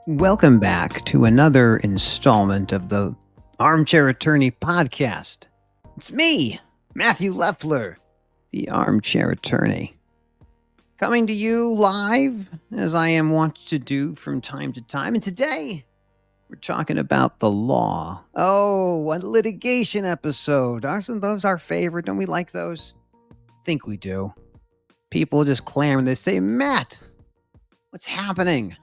Welcome back to another installment of the Armchair Attorney podcast. It's me, Matthew Leffler, the Armchair Attorney, coming to you live as I am wont to do from time to time. And today, we're talking about the law. Oh, a litigation episode. Aren't those our favorite? Don't we like those? I think we do. People just clamor. They say, Matt, what's happening?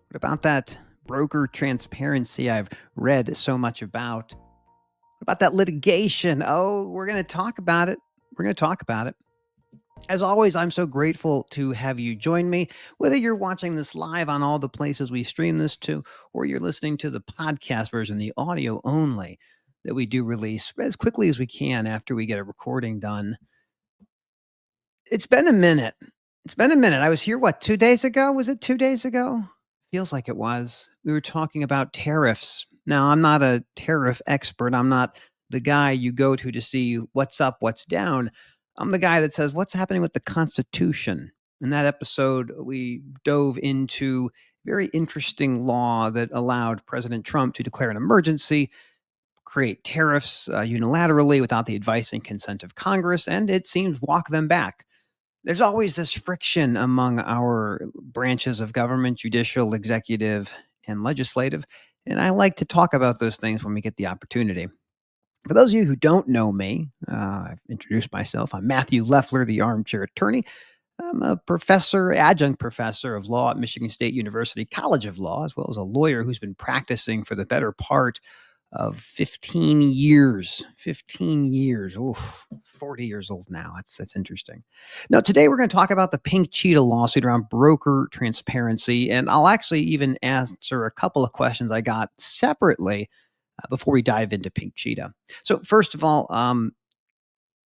What about that broker transparency I've read so much about? What about that litigation? Oh, we're going to talk about it. We're going to talk about it. As always, I'm so grateful to have you join me, whether you're watching this live on all the places we stream this to, or you're listening to the podcast version, the audio only, that we do release as quickly as we can after we get a recording done. It's been a minute. I was here, 2 days ago? Was it 2 days ago? Feels like it was. We were talking about tariffs. Now, I'm not a tariff expert. I'm not the guy you go to see what's up, what's down. I'm the guy that says, what's happening with the Constitution? In that episode, we dove into a very interesting law that allowed President Trump to declare an emergency, create tariffs unilaterally without the advice and consent of Congress, and it seems walk them back. There's always this friction among our branches of government, judicial, executive, and legislative. And I like to talk about those things when we get the opportunity. For those of you who don't know me, I've introduced myself. I'm Matthew Leffler, the Armchair Attorney. I'm a professor, adjunct professor of law at Michigan State University College of Law, as well as a lawyer who's been practicing for the better part of 15 years. 15 years. Oof, 40 years old now. That's interesting. Now, today we're going to talk about the Pink Cheetah lawsuit around broker transparency, and I'll actually even answer a couple of questions I got separately before we dive into Pink Cheetah. So, first of all,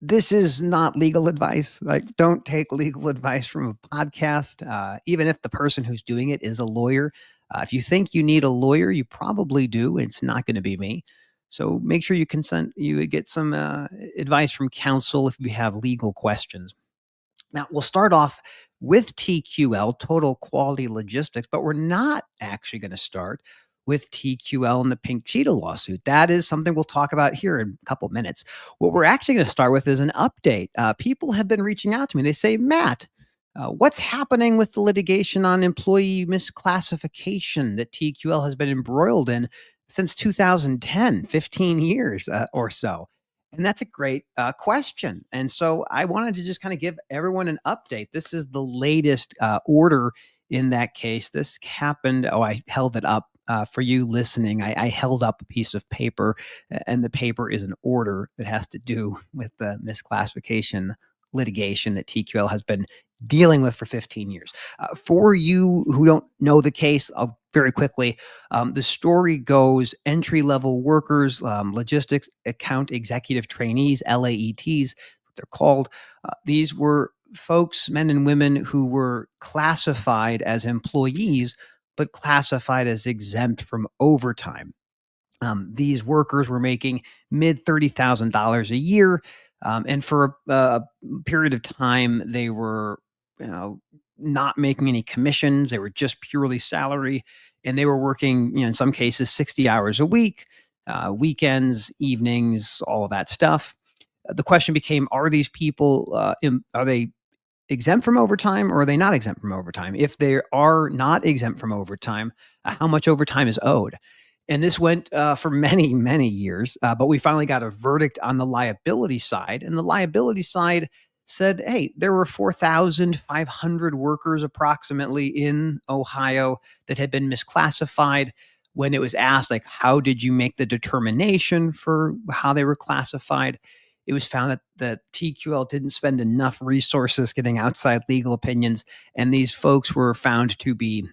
this is not legal advice. Like, don't take legal advice from a podcast, even if the person who's doing it is a lawyer. If you think you need a lawyer, you probably do. It's not going to be me. So make sure you get some advice from counsel if you have legal questions. Now, we'll start off with TQL, Total Quality Logistics, but we're not actually going to start with TQL and the Pink Cheetah lawsuit. That is something we'll talk about here in a couple of minutes. What we're actually going to start with is an update. People have been reaching out to me. They say, Matt, what's happening with the litigation on employee misclassification that TQL has been embroiled in since 2010, 15 years or so? And that's a great question. And so I wanted to just kind of give everyone an update. This is the latest order in that case. This happened. Oh, I held it up for you listening. I held up a piece of paper, and the paper is an order that has to do with the misclassification litigation that TQL has been dealing with for 15 years. For you who don't know the case, I'll very quickly. The story goes entry-level workers, logistics account executive trainees, LAETs, what they're called. These were folks, men and women, who were classified as employees, but classified as exempt from overtime. These workers were making mid $30,000 a year. And for a period of time, they were not making any commissions. They were just purely salary. And they were working, in some cases, 60 hours a week, weekends, evenings, all of that stuff. The question became, are these people, are they exempt from overtime, or are they not exempt from overtime? If they are not exempt from overtime, how much overtime is owed? And this went for many, many years, but we finally got a verdict on the liability side. And the liability side said, hey, there were 4,500 workers approximately in Ohio that had been misclassified. When it was asked, like, how did you make the determination for how they were classified? It was found that TQL didn't spend enough resources getting outside legal opinions, and these folks were found to be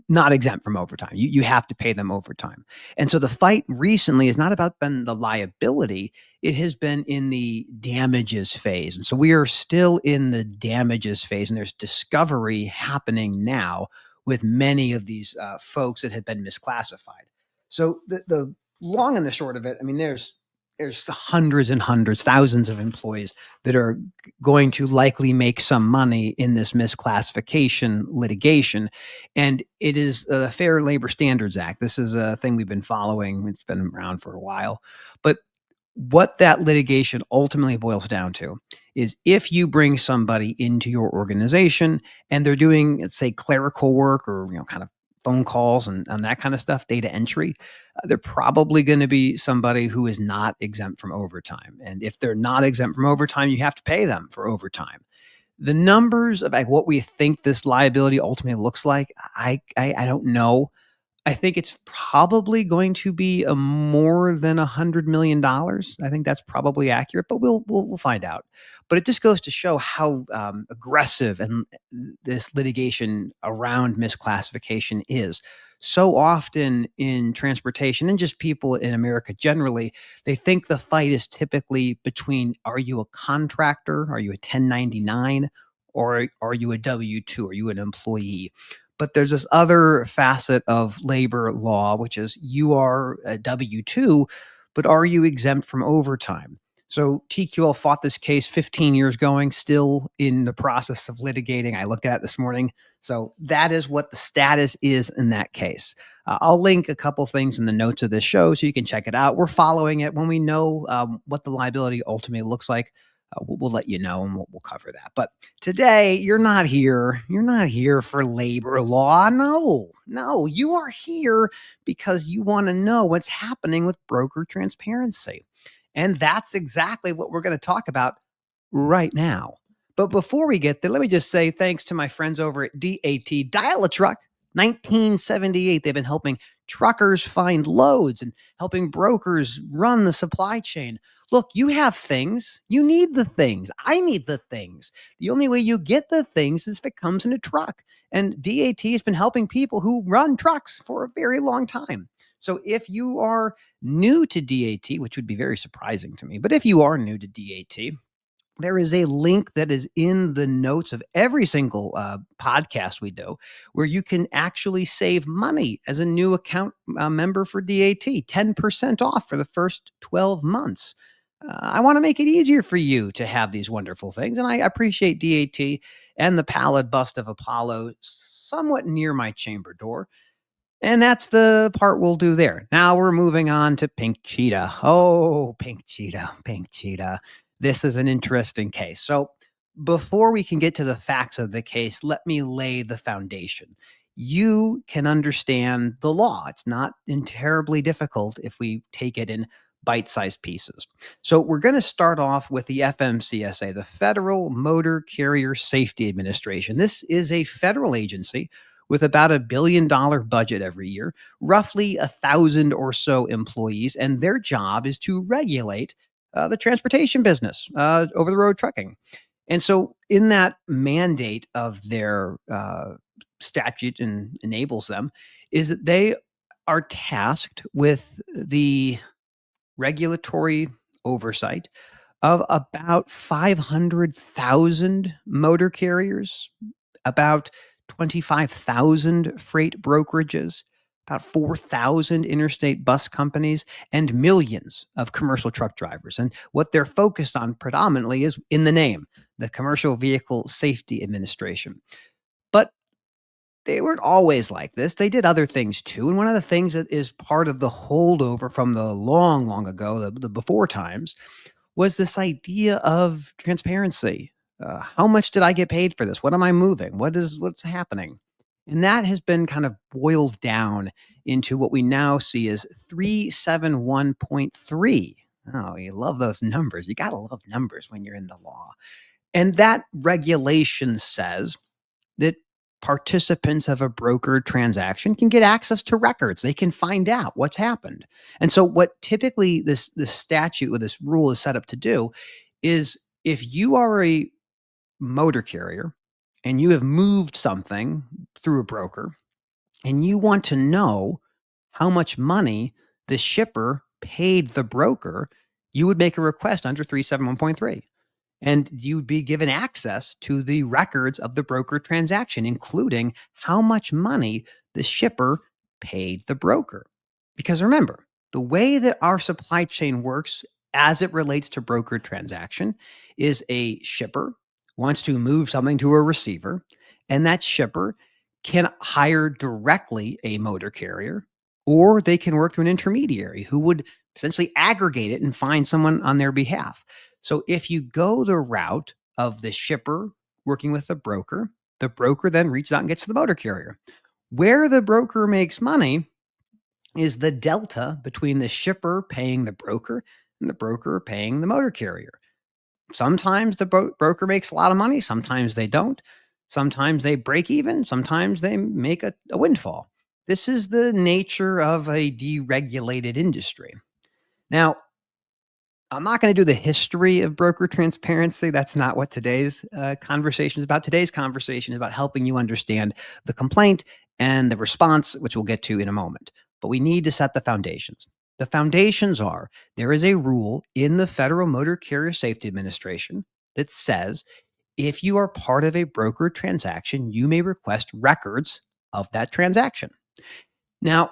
not exempt from overtime. You have to pay them overtime. And so the fight recently has not about been the liability. It has been in the damages phase. And so we are still in the damages phase, and there's discovery happening now with many of these folks that had been misclassified. So the long and the short of it, I mean, there's there's hundreds and hundreds, thousands of employees that are going to likely make some money in this misclassification litigation. And it is the Fair Labor Standards Act. This is a thing we've been following. It's been around for a while. But what that litigation ultimately boils down to is if you bring somebody into your organization and they're doing, let's say, clerical work or kind of phone calls and that kind of stuff, data entry, they're probably going to be somebody who is not exempt from overtime. And if they're not exempt from overtime, you have to pay them for overtime. The numbers of like what we think this liability ultimately looks like, I don't know. I think it's probably going to be a more than $100 million. I think that's probably accurate, but we'll find out. But it just goes to show how aggressive and this litigation around misclassification is. So often in transportation and just people in America generally, they think the fight is typically between, are you a contractor, are you a 1099, or are you a W-2, are you an employee? But there's this other facet of labor law, which is you are a W-2, but are you exempt from overtime? So TQL fought this case 15 years going, still in the process of litigating. I looked at it this morning. So that is what the status is in that case. I'll link a couple things in the notes of this show so you can check it out. We're following it. When we know what the liability ultimately looks like, we'll let you know and we'll cover that. But today, you're not here. You're not here for labor law. No, you are here because you want to know what's happening with broker transparency. And that's exactly what we're going to talk about right now. But before we get there, let me just say thanks to my friends over at DAT Dial a Truck 1978. They've been helping truckers find loads and helping brokers run the supply chain. Look, you have things. You need the things. I need the things. The only way you get the things is if it comes in a truck. And DAT has been helping people who run trucks for a very long time. So if you are new to DAT, which would be very surprising to me, but if you are new to DAT, there is a link that is in the notes of every single podcast we do where you can actually save money as a new account member for DAT, 10% off for the first 12 months. I want to make it easier for you to have these wonderful things. And I appreciate DAT and the pallid bust of Apollo somewhat near my chamber door. And that's the part we'll do there. Now we're moving on to Pink Cheetah. Oh, Pink Cheetah, Pink Cheetah. This is an interesting case. So before we can get to the facts of the case, let me lay the foundation. You can understand the law. It's not terribly difficult if we take it in bite-sized pieces. So we're going to start off with the FMCSA, the Federal Motor Carrier Safety Administration. This is a federal agency with about $1 billion budget every year, roughly 1,000 or so employees, and their job is to regulate the transportation business, over the road trucking. And so, in that mandate of their statute and enables them, is that they are tasked with the regulatory oversight of about 500,000 motor carriers, about 25,000 freight brokerages, about 4,000 interstate bus companies, and millions of commercial truck drivers. And what they're focused on predominantly is in the name, the Commercial Vehicle Safety Administration. But they weren't always like this. They did other things too. And one of the things that is part of the holdover from the long, long ago, the before times, was this idea of transparency. How much did I get paid for this? What am I moving? What's happening? And that has been kind of boiled down into what we now see as 371.3. Oh, you love those numbers. You got to love numbers when you're in the law. And that regulation says that participants of a brokered transaction can get access to records. They can find out what's happened. And so what typically this statute or this rule is set up to do is if you are a motor carrier and you have moved something through a broker and you want to know how much money the shipper paid the broker, you would make a request under 371.3 and you'd be given access to the records of the broker transaction, including how much money the shipper paid the broker. Because remember, the way that our supply chain works, as it relates to broker transaction is a shipper wants to move something to a receiver, and that shipper can hire directly a motor carrier, or they can work through an intermediary who would essentially aggregate it and find someone on their behalf. So if you go the route of the shipper working with the broker then reaches out and gets to the motor carrier. Where the broker makes money is the delta between the shipper paying the broker and the broker paying the motor carrier. Sometimes the broker makes a lot of money, sometimes they don't. Sometimes they break even, sometimes they make a windfall. This is the nature of a deregulated industry. Now, I'm not going to do the history of broker transparency. That's not what today's conversation is about. Today's conversation is about helping you understand the complaint and the response, which we'll get to in a moment. But we need to set the foundations. The foundations are there is a rule in the Federal Motor Carrier Safety Administration that says if you are part of a broker transaction, you may request records of that transaction. Now,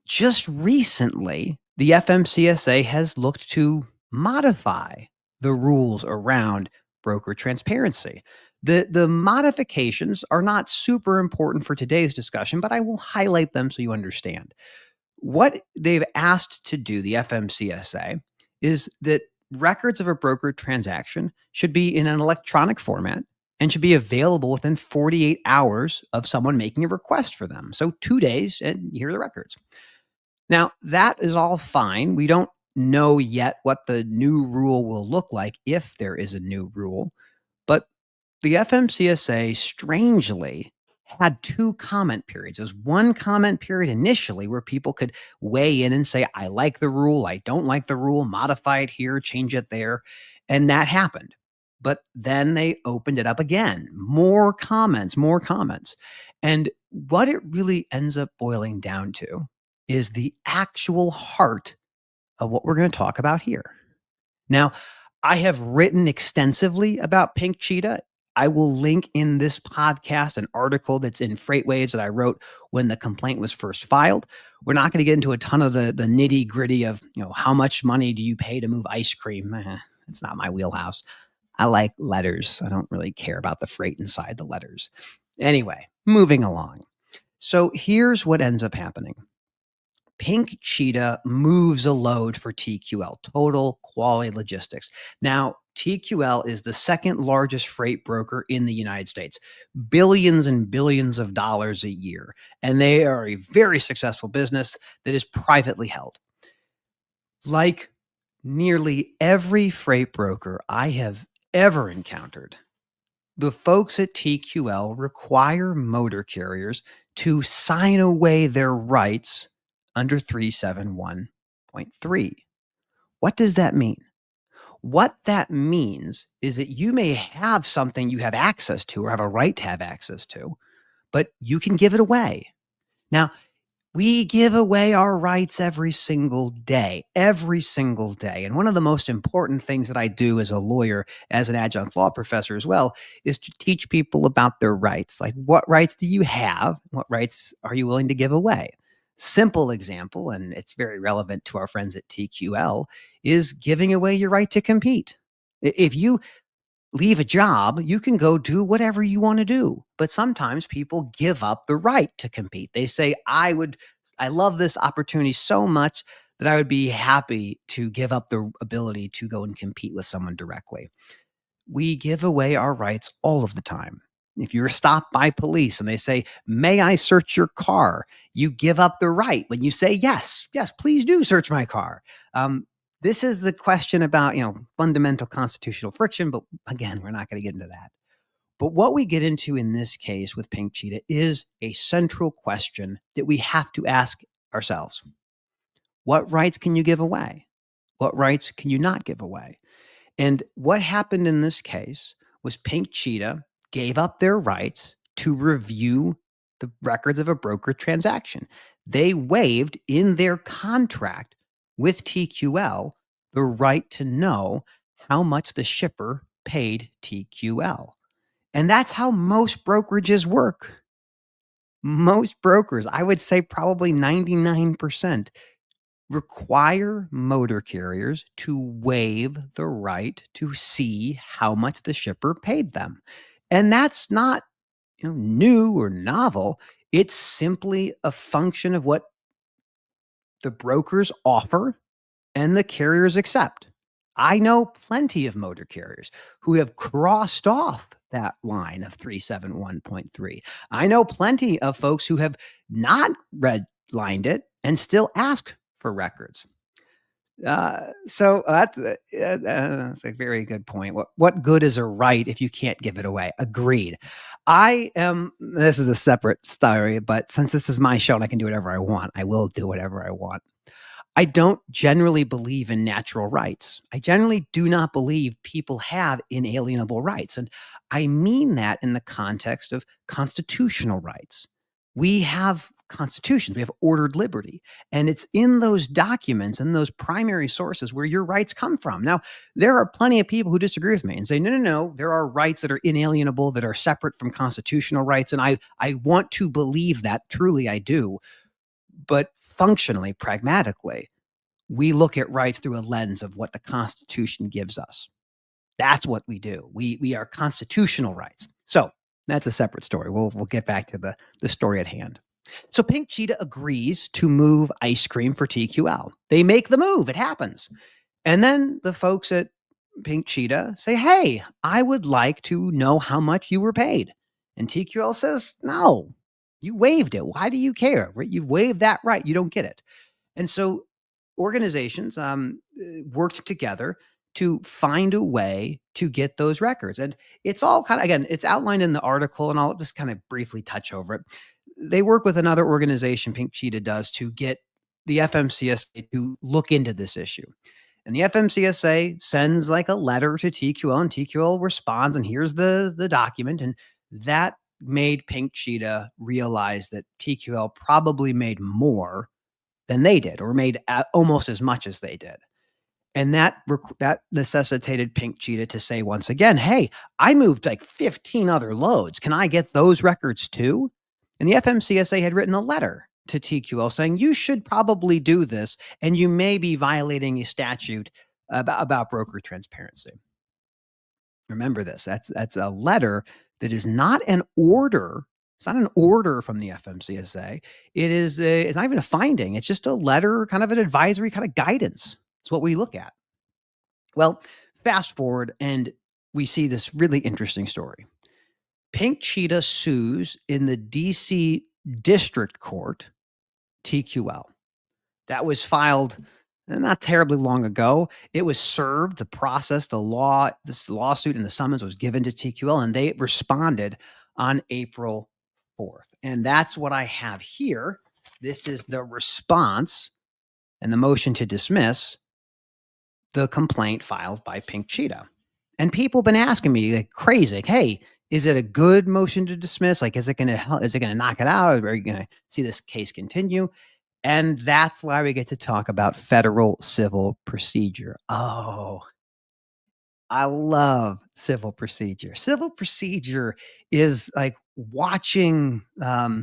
just recently, the FMCSA has looked to modify the rules around broker transparency. The modifications are not super important for today's discussion, but I will highlight them so you understand. What they've asked to do, the FMCSA, is that records of a broker transaction should be in an electronic format and should be available within 48 hours of someone making a request for them. So 2 days, and here are the records. Now, that is all fine. We don't know yet what the new rule will look like if there is a new rule, but the FMCSA strangely had two comment periods. There's one comment period initially where people could weigh in and say, I like the rule, I don't like the rule, modify it here, change it there. And that happened. But then they opened it up again. More comments, more comments. And what it really ends up boiling down to is the actual heart of what we're going to talk about here. Now, I have written extensively about Pink Cheetah. I will link in this podcast an article that's in FreightWaves that I wrote when the complaint was first filed. We're not going to get into a ton of the nitty gritty of how much money do you pay to move ice cream. It's not my wheelhouse. I like letters. I don't really care about the freight inside the letters. Anyway, moving along. So here's what ends up happening. Pink Cheetah moves a load for TQL, Total Quality Logistics. Now, TQL is the second largest freight broker in the United States, billions and billions of dollars a year. And they are a very successful business that is privately held. Like nearly every freight broker I have ever encountered, the folks at TQL require motor carriers to sign away their rights under 371.3. What does that mean? What that means is that you may have something you have access to or have a right to have access to, but you can give it away. Now, we give away our rights every single day, every single day. And one of the most important things that I do as a lawyer, as an adjunct law professor as well, is to teach people about their rights. Like, what rights do you have? What rights are you willing to give away? Simple example, and it's very relevant to our friends at TQL, is giving away your right to compete. If you leave a job, you can go do whatever you want to do. But sometimes people give up the right to compete. They say, I love this opportunity so much that I would be happy to give up the ability to go and compete with someone directly. We give away our rights all of the time. If you're stopped by police and they say, may I search your car? You give up the right when you say, yes, please do search my car. This is the question about, fundamental constitutional friction, but again, we're not going to get into that. But what we get into in this case with Pink Cheetah is a central question that we have to ask ourselves. What rights can you give away? What rights can you not give away? And what happened in this case was Pink Cheetah gave up their rights to review the records of a broker transaction. They waived in their contract with TQL the right to know how much the shipper paid TQL. And that's how most brokerages work. Most brokers, I would say probably 99%, require motor carriers to waive the right to see how much the shipper paid them. And that's not, new or novel. It's simply a function of what the brokers offer and the carriers accept. I know plenty of motor carriers who have crossed off that line of 371.3. I know plenty of folks who have not redlined it and still ask for records. So that's a very good point. What good is a right if you can't give it away? Agreed. This is a separate story, but since this is my show and I can do whatever I want, I will do whatever I want. I don't generally believe in natural rights. I generally do not believe people have inalienable rights. And I mean that in the context of constitutional rights. We have constitutions, we have ordered liberty. And it's in those documents and those primary sources where your rights come from. Now, there are plenty of people who disagree with me and say, no, there are rights that are inalienable, that are separate from constitutional rights. And I want to believe that, truly I do. But functionally, pragmatically, we look at rights through a lens of what the Constitution gives us. That's what we do. We are constitutional rights. So that's a separate story. We'll get back to the story at hand. So Pink Cheetah agrees to move ice cream for TQL. They make the move. It happens. And then the folks at Pink Cheetah say, hey, I would like to know how much you were paid. And TQL says, no, you waived it. Why do you care? You've waived that right. You don't get it. And so organizations worked together to find a way to get those records. And it's all kind of, again, it's outlined in the article, and I'll just kind of briefly touch over it. They work with another organization, Pink Cheetah does, to get the FMCSA to look into this issue. And the FMCSA sends like a letter to TQL, and TQL responds, and here's the document. And that made Pink Cheetah realize that TQL probably made more than they did, or made almost as much as they did. And that necessitated Pink Cheetah to say once again, hey, I moved like 15 other loads. Can I get those records too? And the FMCSA had written a letter to TQL saying, you should probably do this, and you may be violating a statute about broker transparency. Remember this, that's a letter that is not an order. It's not an order from the FMCSA. It's not even a finding. It's just a letter, kind of an advisory, kind of guidance. It's what we look at. Well, fast forward, and we see this really interesting story. Pink Cheetah sues in the DC District Court TQL. That was filed not terribly long ago. It was served, the process, this lawsuit and the summons was given to TQL, and they responded on April 4th. And that's what I have here. This is the response and the motion to dismiss the complaint filed by Pink Cheetah. And people have been asking me like crazy, like, hey, is it a good motion to dismiss? Like, is it going to knock it out? Are you going to see this case continue? And that's why we get to talk about federal civil procedure. Oh, I love civil procedure. Civil procedure is like watching a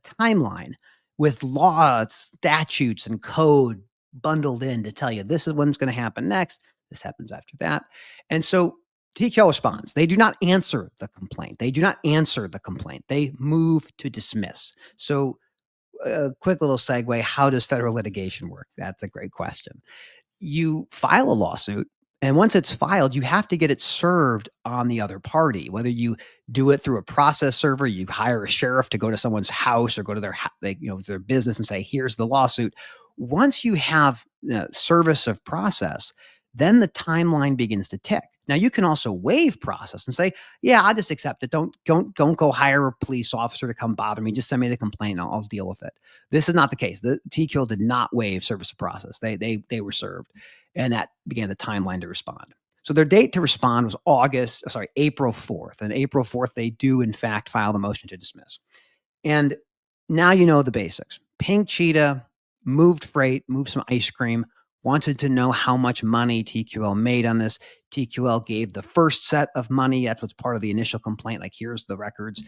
timeline with laws, statutes, and code bundled in to tell you this is what's going to happen next. This happens after that. And so TQL responds. They do not answer the complaint. They move to dismiss. So a quick little segue. How does federal litigation work? That's a great question. You file a lawsuit, and once it's filed, you have to get it served on the other party. Whether you do it through a process server, you hire a sheriff to go to someone's house or go to their business and say, here's the lawsuit. Once you have service of process, then the timeline begins to tick. Now you can also waive process and say, yeah, I just accept it. Don't go hire a police officer to come bother me. Just send me the complaint and I'll deal with it. This is not the case. The TQL did not waive service of process. They were served, and that began the timeline to respond. So their date to respond was April 4th. And April 4th, they do in fact file the motion to dismiss. And now you know the basics. Pink Cheetah moved freight, moved some ice cream, wanted to know how much money TQL made on this. TQL gave the first set of money. That's what's part of the initial complaint. Like, here's the records.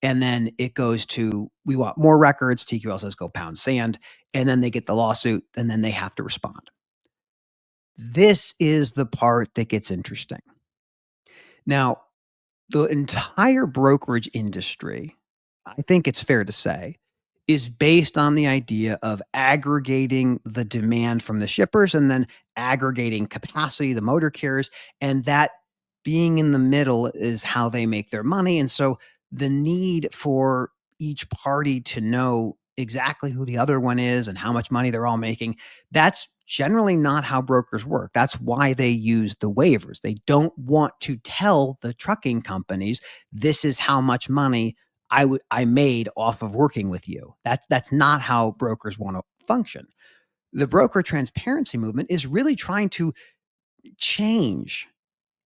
and then it goes to, we want more records. TQL says go pound sand, and then they get the lawsuit, and then they have to respond. This is the part that gets interesting. Now, the entire brokerage industry, I think it's fair to say, is based on the idea of aggregating the demand from the shippers and then aggregating capacity, the motor carriers, and that being in the middle is how they make their money. And so the need for each party to know exactly who the other one is and how much money they're all making, that's generally not how brokers work. That's why they use the waivers. They don't want to tell the trucking companies, this is how much money I made off of working with you. That's not how brokers want to function. The broker transparency movement is really trying to change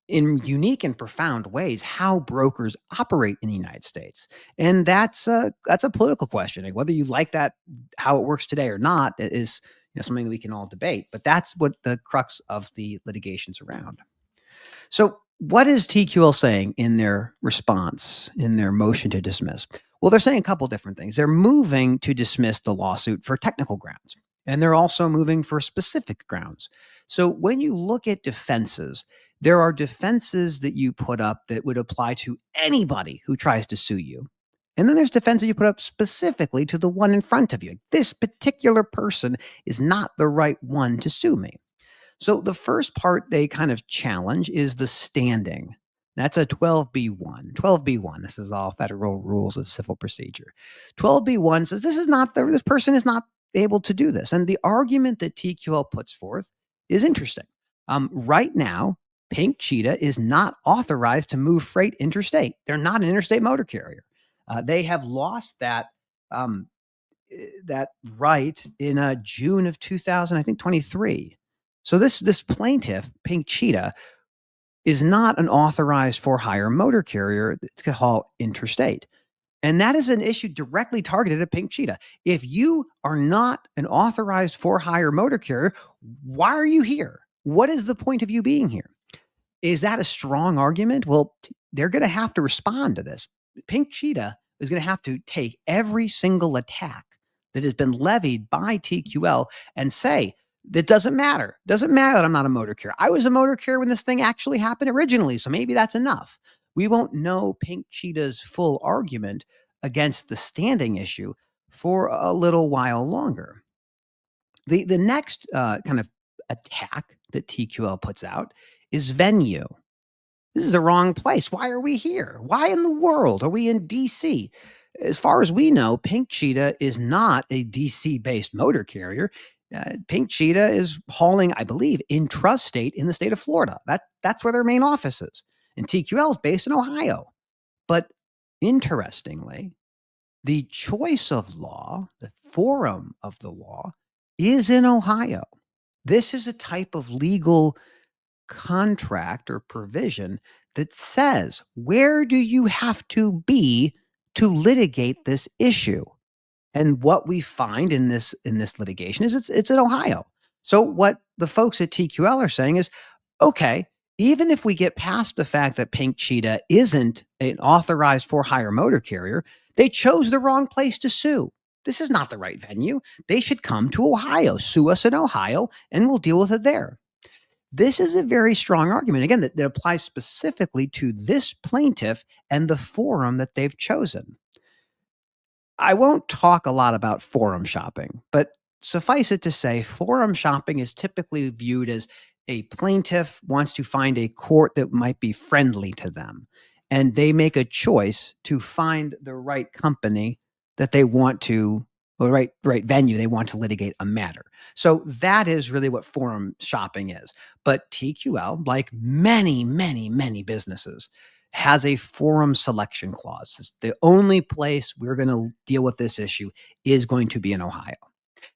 in unique and profound ways how brokers operate in the United States. And that's a political question. Like, whether you like that, how it works today or not, is, something that we can all debate. But that's what the crux of the litigation's around. So, what is TQL saying in their response, in their motion to dismiss? Well, they're saying a couple different things. They're moving to dismiss the lawsuit for technical grounds, and they're also moving for specific grounds. So, when you look at defenses, there are defenses that you put up that would apply to anybody who tries to sue you. And then there's defense that you put up specifically to the one in front of you. This particular person is not the right one to sue me. So the first part they kind of challenge is the standing. That's a 12B1. 12B1, this is all Federal Rules of Civil Procedure. 12B1 says this person is not able to do this. And the argument that TQL puts forth is interesting. Right now, Pink Cheetah is not authorized to move freight interstate. They're not an interstate motor carrier. They have lost that right in June of 2000, I think 23. So this plaintiff, Pink Cheetah, is not an authorized for hire motor carrier to haul interstate. And that is an issue directly targeted at Pink Cheetah. If you are not an authorized for hire motor carrier, why are you here? What is the point of you being here? Is that a strong argument? Well, they're going to have to respond to this. Pink Cheetah is going to have to take every single attack that has been levied by TQL and say, that doesn't matter. Doesn't matter that I'm not a motor carrier. I was a motor carrier when this thing actually happened originally, so maybe that's enough. We won't know Pink Cheetah's full argument against the standing issue for a little while longer. The next kind of attack that TQL puts out is venue. This is the wrong place. Why are we here? Why in the world are we in DC? As far as we know, Pink Cheetah is not a DC based motor carrier. Pink Cheetah is hauling, I believe, intrastate in the state of Florida. That's where their main office is. And TQL is based in Ohio. But interestingly, the choice of law, the forum of the law, is in Ohio. This is a type of legal contract or provision that says, where do you have to be to litigate this issue? And what we find in this litigation is it's in Ohio. So what the folks at TQL are saying is, okay, even if we get past the fact that Pink Cheetah isn't an authorized for hire motor carrier, they chose the wrong place to sue. This is not the right venue. They should come to Ohio, sue us in Ohio, and we'll deal with it there. This is a very strong argument, again, that applies specifically to this plaintiff and the forum that they've chosen. I won't talk a lot about forum shopping, but suffice it to say, forum shopping is typically viewed as a plaintiff wants to find a court that might be friendly to them. And they make a choice to find the right company that they want to, or the right venue they want to litigate a matter. So that is really what forum shopping is. But TQL, like many, many, many businesses, has a forum selection clause. It's the only place we're going to deal with this issue is going to be in Ohio.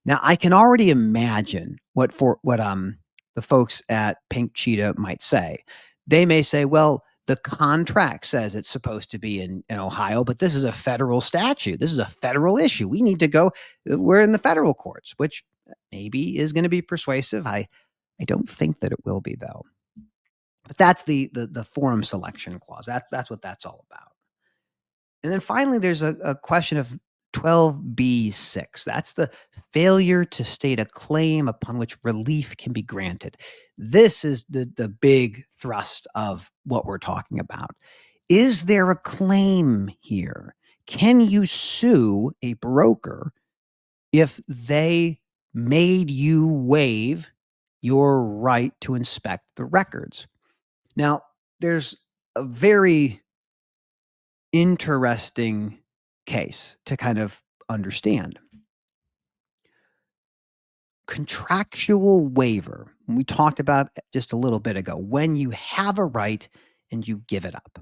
Now, I can already imagine what the folks at Pink Cheetah might say. They may say, well, the contract says it's supposed to be in Ohio, but this is a federal statute. This is a federal issue. We need to go. We're in the federal courts, which maybe is going to be persuasive. I don't think that it will be, though. But that's the forum selection clause. That's what that's all about. And then finally, there's a question of 12b-6. That's the failure to state a claim upon which relief can be granted. This is the big thrust of what we're talking about. Is there a claim here? Can you sue a broker if they made you waive your right to inspect the records? Now, there's a very interesting case to kind of understand. Contractual waiver, we talked about just a little bit ago, when you have a right and you give it up.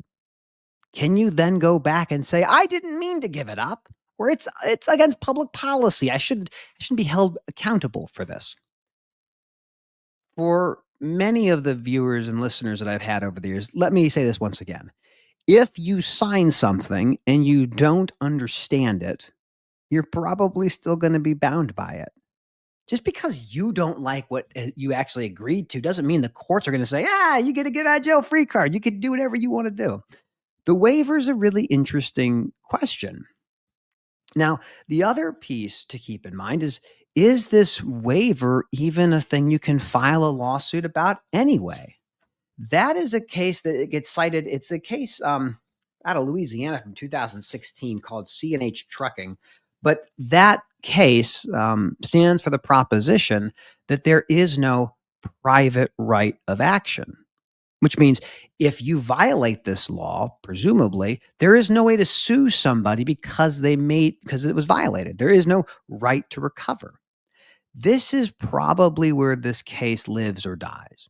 Can you then go back and say, I didn't mean to give it up, or it's against public policy. I shouldn't be held accountable for this. For many of the viewers and listeners that I've had over the years, let me say this once again. If you sign something and you don't understand it, you're probably still going to be bound by it. Just because you don't like what you actually agreed to doesn't mean the courts are going to say, you get a get out of jail free card. You can do whatever you want to do. The waiver is a really interesting question. Now, the other piece to keep in mind is this waiver even a thing you can file a lawsuit about anyway? That is a case that it gets cited. It's a case out of Louisiana from 2016 called C&H Trucking. But that case stands for the proposition that there is no private right of action, which means if you violate this law, presumably, there is no way to sue somebody because it was violated. There is no right to recover. This is probably where this case lives or dies.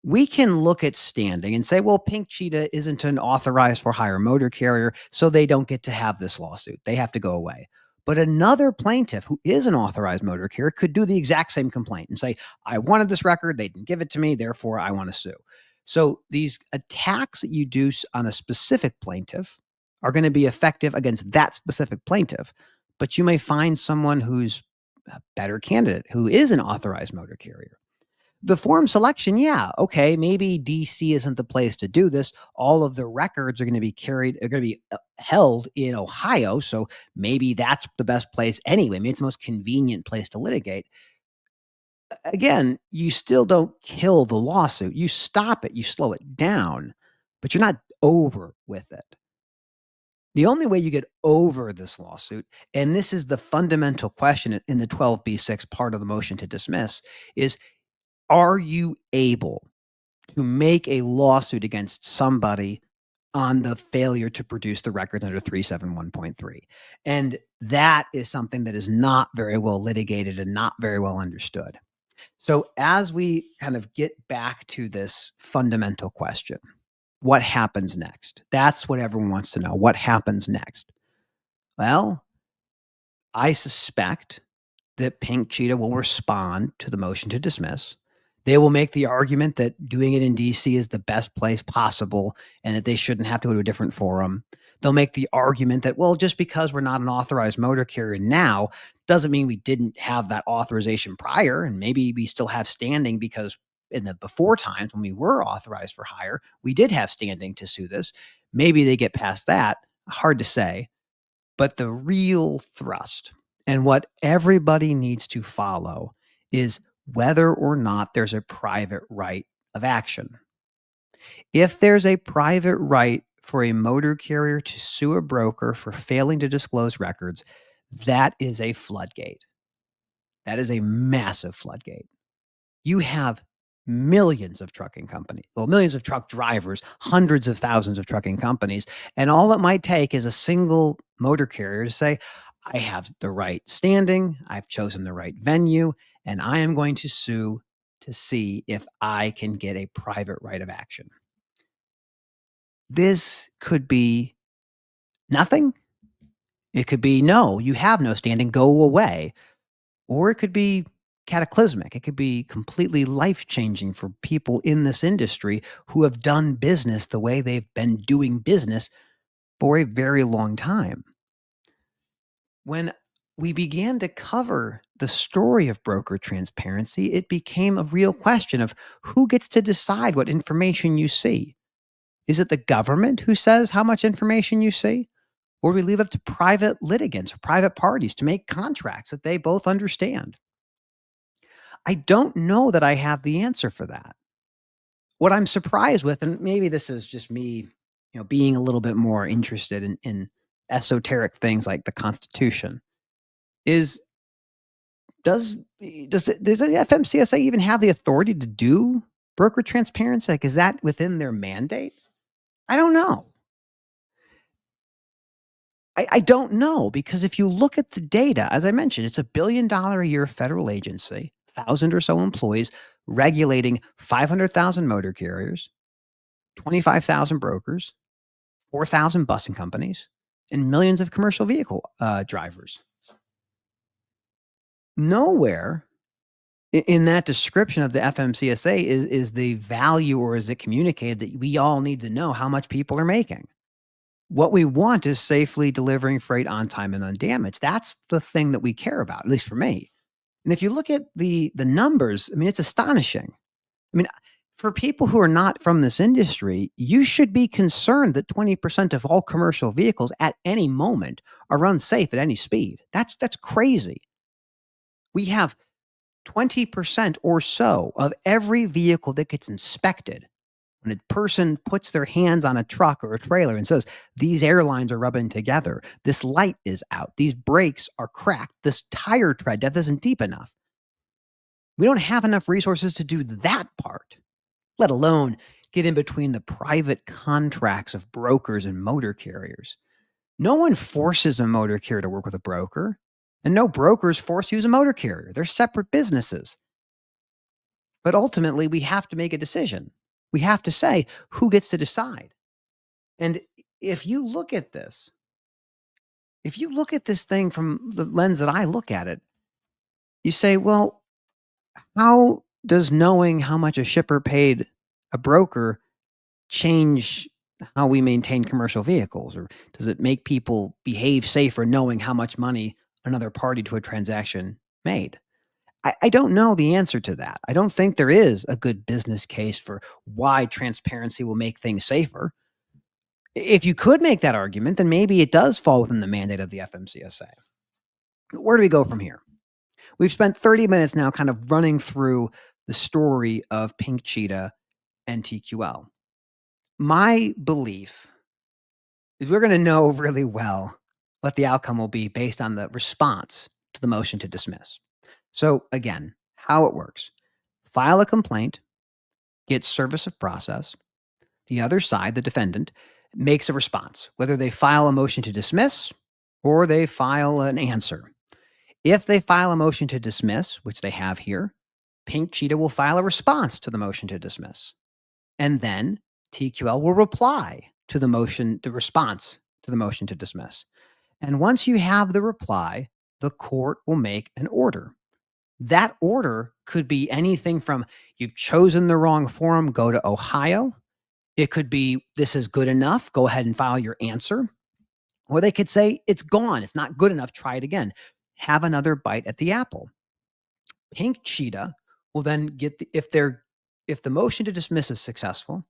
We can look at standing and say, well, Pink Cheetah isn't an authorized for hire motor carrier, so they don't get to have this lawsuit. They have to go away. But another plaintiff who is an authorized motor carrier could do the exact same complaint and say, I wanted this record, they didn't give it to me, therefore I want to sue. So these attacks that you do on a specific plaintiff are going to be effective against that specific plaintiff, but you may find someone who's a better candidate who is an authorized motor carrier. The form selection, yeah, okay, maybe DC isn't the place to do this. All of the records are going to be held in Ohio, so maybe that's the best place anyway. Maybe it's the most convenient place to litigate. Again, you still don't kill the lawsuit. You stop it, you slow it down, but you're not over with it. The only way you get over this lawsuit, and this is the fundamental question in the 12b-6 part of the motion to dismiss, is are you able to make a lawsuit against somebody on the failure to produce the records under 371.3? And that is something that is not very well litigated and not very well understood. So as we kind of get back to this fundamental question, what happens next? That's what everyone wants to know. What happens next? Well, I suspect that Pink Cheetah will respond to the motion to dismiss. They will make the argument that doing it in DC is the best place possible and that they shouldn't have to go to a different forum. They'll make the argument that, well, just because we're not an authorized motor carrier now doesn't mean we didn't have that authorization prior. And maybe we still have standing because in the before times when we were authorized for hire, we did have standing to sue this. Maybe they get past that. Hard to say. But the real thrust and what everybody needs to follow is whether or not there's a private right of action. If there's a private right for a motor carrier to sue a broker for failing to disclose records, that is a floodgate. That is a massive floodgate. You have millions of trucking companies, millions of truck drivers, hundreds of thousands of trucking companies. And all it might take is a single motor carrier to say, I have the right standing, I've chosen the right venue, and I am going to sue to see if I can get a private right of action. This could be nothing. It could be, no, you have no standing, go away. Or it could be cataclysmic. It could be completely life-changing for people in this industry who have done business the way they've been doing business for a very long time. When we began to cover the story of broker transparency, it became a real question of who gets to decide what information you see. Is it the government who says how much information you see? Or we leave it up to private litigants or private parties to make contracts that they both understand? I don't know that I have the answer for that. What I'm surprised with, and maybe this is just me, being a little bit more interested in esoteric things like the Constitution, is does the FMCSA even have the authority to do broker transparency? Like, is that within their mandate? I don't know. I don't know, because if you look at the data, as I mentioned, it's $1 billion a year federal agency, 1,000 or so employees, regulating 500,000 motor carriers, 25,000 brokers, 4,000 busing companies, and millions of commercial vehicle drivers. Nowhere in that description of the FMCSA is the value, or is it communicated that we all need to know how much people are making. What we want is safely delivering freight on time and undamaged. That's the thing that we care about, at least for me. And if you look at the numbers, I mean, it's astonishing. I mean, for people who are not from this industry, you should be concerned that 20% of all commercial vehicles at any moment are unsafe at any speed. That's crazy. We have 20% or so of every vehicle that gets inspected. When a person puts their hands on a truck or a trailer and says, these airlines are rubbing together, this light is out, these brakes are cracked, this tire tread depth isn't deep enough. We don't have enough resources to do that part, let alone get in between the private contracts of brokers and motor carriers. No one forces a motor carrier to work with a broker, and no broker is forced to use a motor carrier. They're separate businesses. But ultimately, we have to make a decision. We have to say who gets to decide. And if you look at this, if you look at this thing from the lens that I look at it, you say, well, how does knowing how much a shipper paid a broker change how we maintain commercial vehicles? Or does it make people behave safer knowing how much money another party to a transaction made? I don't know the answer to that. I don't think there is a good business case for why transparency will make things safer. If you could make that argument, then maybe it does fall within the mandate of the FMCSA. Where do we go from here? We've spent 30 minutes now kind of running through the story of Pink Cheetah and TQL. My belief is we're going to know really well what the outcome will be based on the response to the motion to dismiss. So, again, how it works: file a complaint, get service of process. The other side, the defendant, makes a response, whether they file a motion to dismiss or they file an answer. If they file a motion to dismiss, which they have here, Pink Cheetah will file a response to the motion to dismiss. And then TQL will reply to the response to the motion to dismiss. And once you have the reply, the court will make an order. That order could be anything from, you've chosen the wrong forum, go to Ohio. It could be, this is good enough, go ahead and file your answer. Or they could say, it's gone, it's not good enough, try it again. Have another bite at the apple. Pink Cheetah will then get if the motion to dismiss is successful,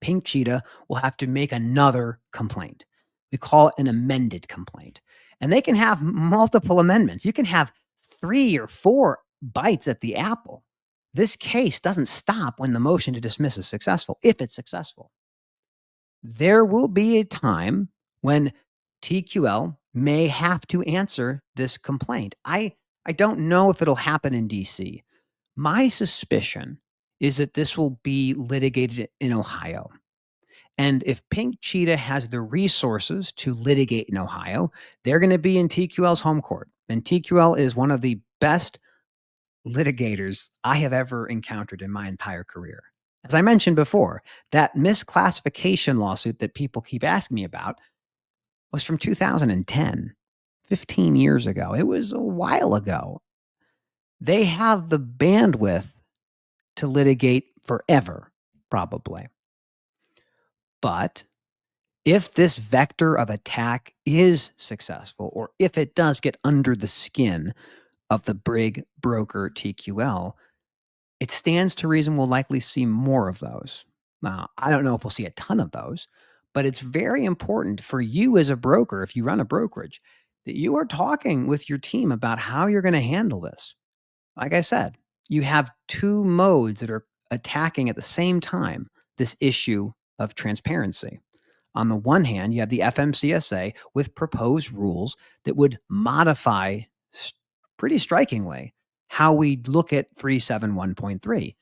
Pink Cheetah will have to make another complaint. We call it an amended complaint. And they can have multiple amendments. You can have 3 or 4 bites at the apple. This case doesn't stop when the motion to dismiss is successful, if it's successful. There will be a time when TQL may have to answer this complaint. I don't know if it'll happen in DC. My suspicion is that this will be litigated in Ohio. And if Pink Cheetah has the resources to litigate in Ohio, they're going to be in TQL's home court. And TQL is one of the best litigators I have ever encountered in my entire career. As I mentioned before, that misclassification lawsuit that people keep asking me about was from 2010, 15 years ago. It was a while ago. They have the bandwidth to litigate forever, probably. But if this vector of attack is successful, or if it does get under the skin of the brig broker TQL, it stands to reason we'll likely see more of those. Now, I don't know if we'll see a ton of those, But it's very important for you as a broker, if you run a brokerage, that you are talking with your team about how you're going to handle this. Like I said, you have two modes that are attacking at the same time this issue of transparency. On the one hand, you have the FMCSA with proposed rules that would modify pretty strikingly how we look at 371.3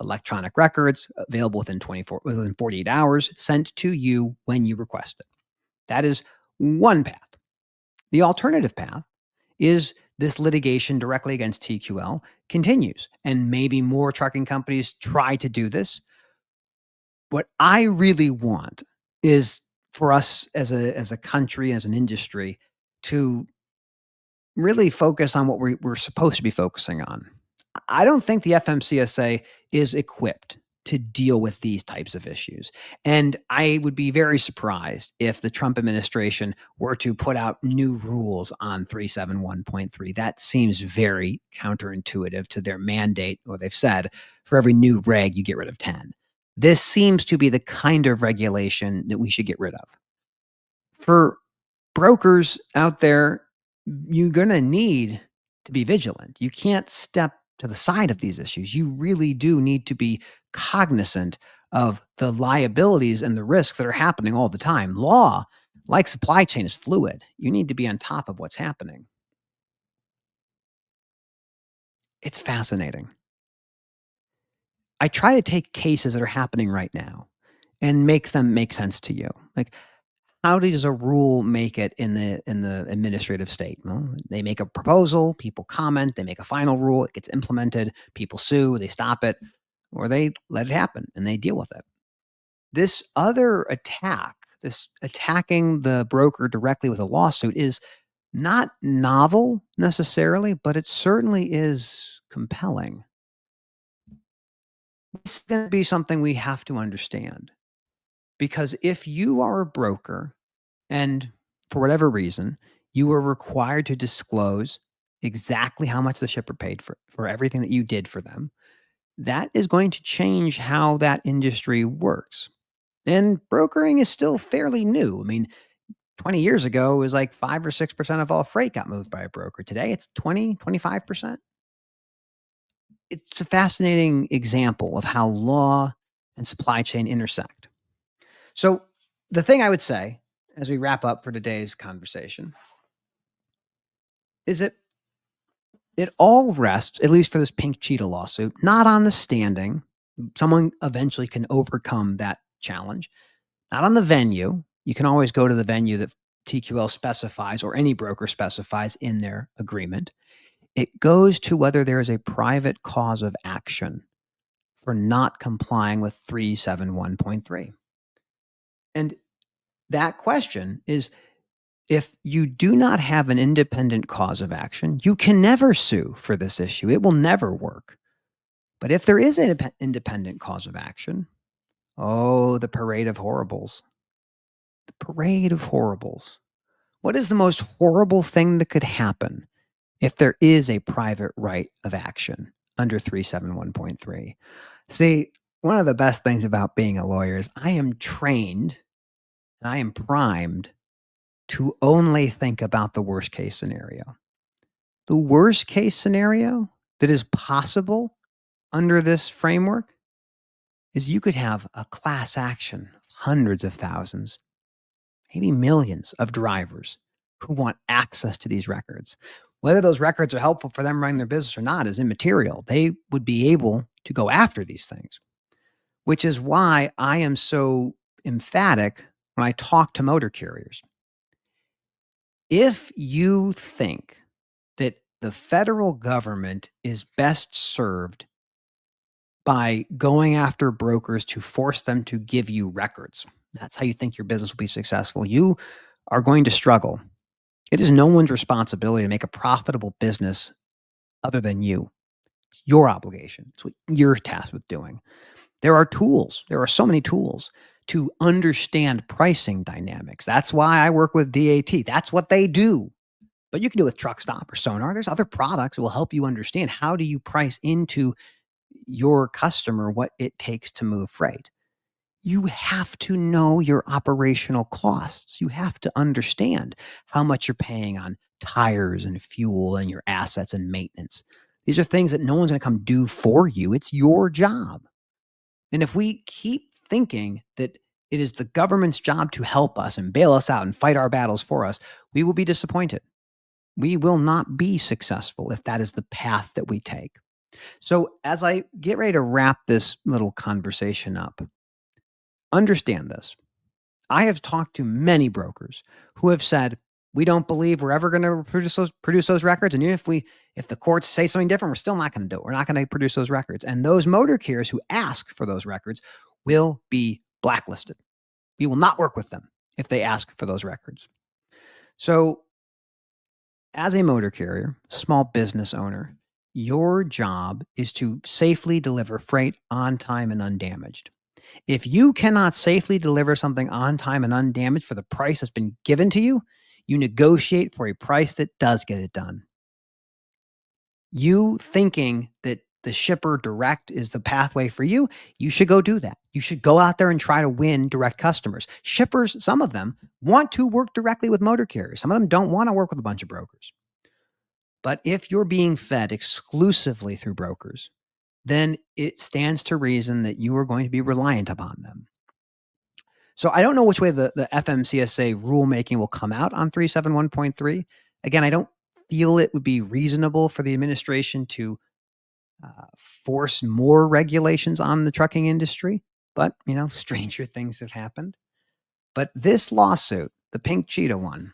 electronic records available within 48 hours, sent to you when you request it. That is one path. The alternative path is this litigation directly against TQL continues, and maybe more trucking companies try to do this. What I really want is for us as a country, as an industry, to really focus on what we're supposed to be focusing on. I don't think the FMCSA is equipped to deal with these types of issues. And I would be very surprised if the Trump administration were to put out new rules on 371.3. That seems very counterintuitive to their mandate, or they've said for every new reg, you get rid of 10. This seems to be the kind of regulation that we should get rid of. For brokers out there, you're going to need to be vigilant. You can't step to the side of these issues. You really do need to be cognizant of the liabilities and the risks that are happening all the time. Law, like supply chain, is fluid. You need to be on top of what's happening. It's fascinating. I try to take cases that are happening right now and make them make sense to you. Like, how does a rule make it in the administrative state? Well, they make a proposal, people comment, they make a final rule, it gets implemented, people sue, they stop it, or they let it happen and they deal with it. This other attack, this attacking the broker directly with a lawsuit, is not novel necessarily, but it certainly is compelling. This is going to be something we have to understand, because if you are a broker and for whatever reason, you were required to disclose exactly how much the shipper paid for everything that you did for them, that is going to change how that industry works. And brokering is still fairly new. I mean, 20 years ago, it was like 5 or 6% of all freight got moved by a broker. Today, it's 20, 25%. It's a fascinating example of how law and supply chain intersect. So, the thing I would say as we wrap up for today's conversation is that it all rests, at least for this pink cheetah lawsuit, not on the standing. Someone eventually can overcome that challenge. Not on the venue. You can always go to the venue that TQL specifies or any broker specifies in their agreement. It goes to whether there is a private cause of action for not complying with 371.3. And that question is, if you do not have an independent cause of action, you can never sue for this issue. It will never work. But if there is an independent cause of action, oh, the parade of horribles. The parade of horribles. What is the most horrible thing that could happen if there is a private right of action under 371.3? See, one of the best things about being a lawyer is I am trained and I am primed to only think about the worst case scenario. The worst case scenario that is possible under this framework is you could have a class action of hundreds of thousands, maybe millions of drivers who want access to these records. Whether those records are helpful for them running their business or not is immaterial. They would be able to go after these things, which is why I am so emphatic when I talk to motor carriers. If you think that the federal government is best served by going after brokers to force them to give you records, that's how you think your business will be successful, you are going to struggle. It is no one's responsibility to make a profitable business other than you. It's your obligation. It's what you're tasked with doing. There are tools. There are so many tools to understand pricing dynamics. That's why I work with DAT. That's what they do. But you can do it with TruckStop or Sonar. There's other products that will help you understand how do you price into your customer what it takes to move freight. You have to know your operational costs. You have to understand how much you're paying on tires and fuel and your assets and maintenance. These are things that no one's going to come do for you. It's your job. And if we keep thinking that it is the government's job to help us and bail us out and fight our battles for us, we will be disappointed. We will not be successful if that is the path that we take. So, as I get ready to wrap this little conversation up, understand this. I have talked to many brokers who have said, we don't believe we're ever going to produce those records. And even if the courts say something different, we're still not going to do it. We're not going to produce those records. And those motor carriers who ask for those records will be blacklisted. We will not work with them if they ask for those records. So, as a motor carrier, small business owner, your job is to safely deliver freight on time and undamaged. If you cannot safely deliver something on time and undamaged for the price that's been given to you, you negotiate for a price that does get it done. You thinking that the shipper direct is the pathway for you, you should go do that. You should go out there and try to win direct customers. Shippers, some of them want to work directly with motor carriers. Some of them don't want to work with a bunch of brokers. But if you're being fed exclusively through brokers, then it stands to reason that you are going to be reliant upon them. So I don't know which way the FMCSA rulemaking will come out on 371.3. Again, I don't feel it would be reasonable for the administration to force more regulations on the trucking industry. But, stranger things have happened. But this lawsuit, the Pink Cheetah one,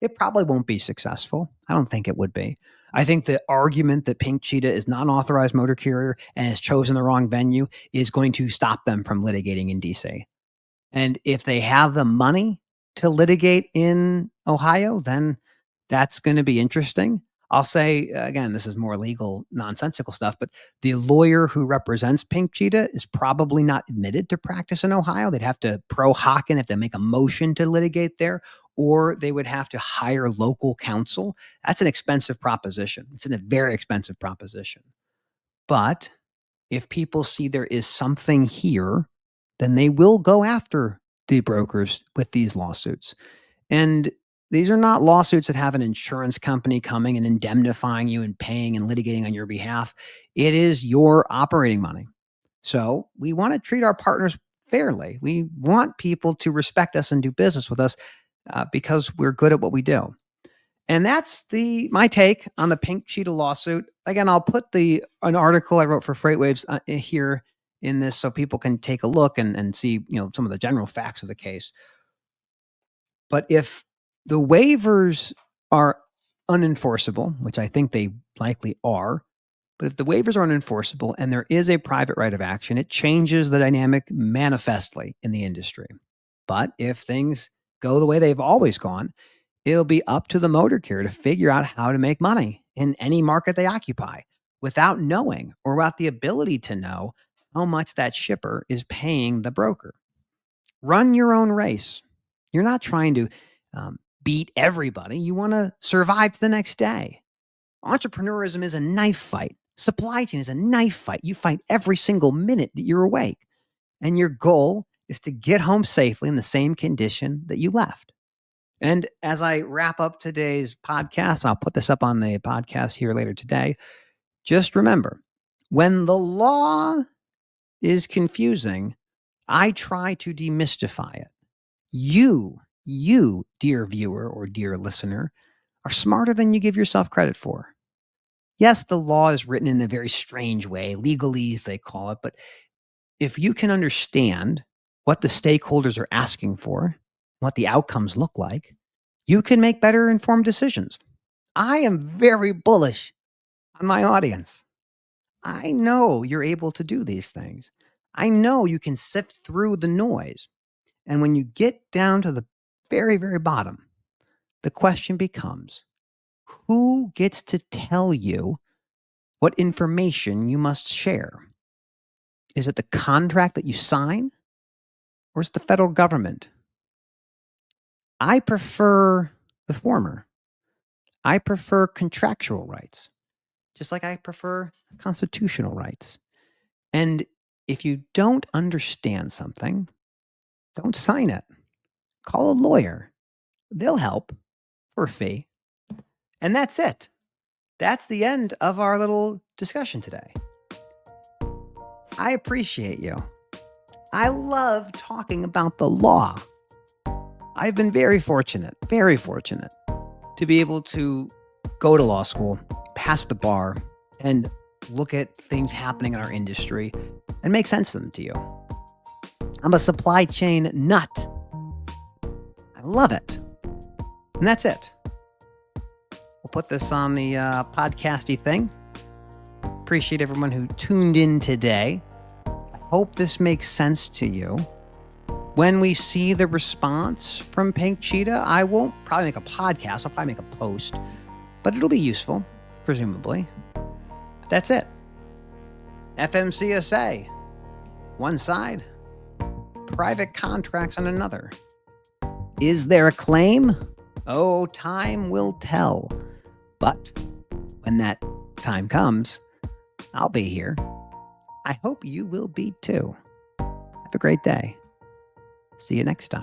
it probably won't be successful. I don't think it would be. I think the argument that Pink Cheetah is not an authorized motor carrier and has chosen the wrong venue is going to stop them from litigating in DC. And if they have the money to litigate in Ohio, then that's going to be interesting. I'll say, again, this is more legal, nonsensical stuff, but the lawyer who represents Pink Cheetah is probably not admitted to practice in Ohio. They'd have to pro hoc and have to make a motion to litigate there, or they would have to hire local counsel. That's an expensive proposition. It's a very expensive proposition. But if people see there is something here, then they will go after the brokers with these lawsuits. And these are not lawsuits that have an insurance company coming and indemnifying you and paying and litigating on your behalf. It is your operating money. So we want to treat our partners fairly. We want people to respect us and do business with us because we're good at what we do. And that's my take on the Pink Cheetah lawsuit. Again, I'll put an article I wrote for FreightWaves here in this so people can take a look and see some of the general facts of the case. But if the waivers are unenforceable, which I think they likely are, but if the waivers are unenforceable and there is a private right of action, it changes the dynamic manifestly in the industry. But if things go the way they've always gone, it'll be up to the motor carrier to figure out how to make money in any market they occupy without knowing or without the ability to know how much that shipper is paying the broker. Run your own race. You're not trying to beat everybody. You want to survive to the next day. Entrepreneurism is a knife fight. Supply chain is a knife fight. You fight every single minute that you're awake. And your goal is to get home safely in the same condition that you left. And as I wrap up today's podcast, I'll put this up on the podcast here later today. Just remember, when the law is confusing, I try to demystify it. You, dear viewer or dear listener, are smarter than you give yourself credit for. Yes, the law is written in a very strange way, legalese they call it, but if you can understand what the stakeholders are asking for, what the outcomes look like, you can make better informed decisions. I am very bullish on my audience. I know you're able to do these things. I know you can sift through the noise. And when you get down to the very, very bottom, the question becomes, who gets to tell you what information you must share? Is it the contract that you sign, or is it the federal government? I prefer the former. I prefer contractual rights, just like I prefer constitutional rights. And If you don't understand something, don't sign it. Call a lawyer. They'll help for a fee. And that's it. That's the end of our little discussion today. I appreciate you. I love talking about the law. I've been very fortunate to be able to go to law school, pass the bar, and look at things happening in our industry and make sense of them to you. I'm a supply chain nut. I love it. And that's it. We'll put this on the podcasty thing. Appreciate everyone who tuned in today. I hope this makes sense to you. When we see the response from Pink Cheetah, I won't probably make a podcast. I'll probably make a post, but it'll be useful, presumably. But that's it. FMCSA, one side, private contracts on another. Is there a claim? Oh, time will tell. But when that time comes, I'll be here. I hope you will be too. Have a great day. See you next time.